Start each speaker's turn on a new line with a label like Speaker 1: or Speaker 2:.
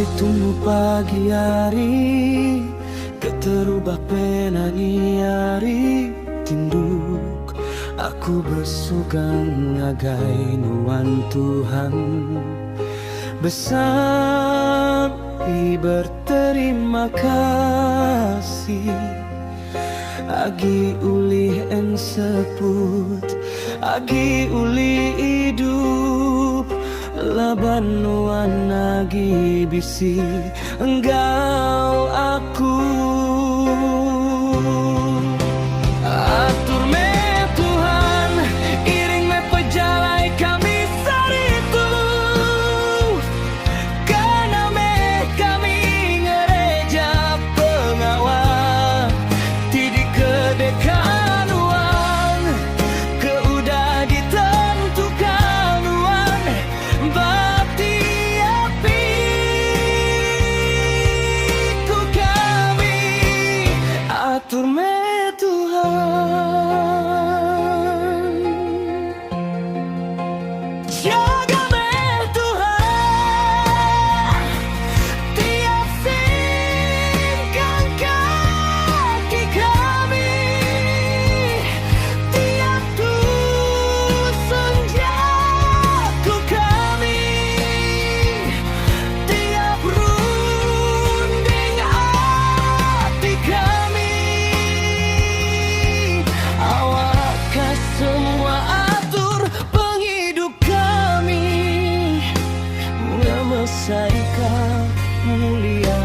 Speaker 1: Ditunggu pagi hari, keterubah penani hari tinduk. Aku bersugang ngagai nuan Tuhan, besampi berterima kasih. Agi uli en seput, agi uli hidup, laban nuan agi bisi engkau aku. Atur me Tuhan, iring me pejalai kami saritu, karena me kami gereja pengawal tidik kedekan uang, keudah ditentukan uang bati api ku kami. Atur me Tuhan, jaga me Tuhan, tiap singkang kaki kami, tiap tusun jaku kami, tiap runding hati kami. Awakkah semua atur penghidup kami, ngamesai kau mulia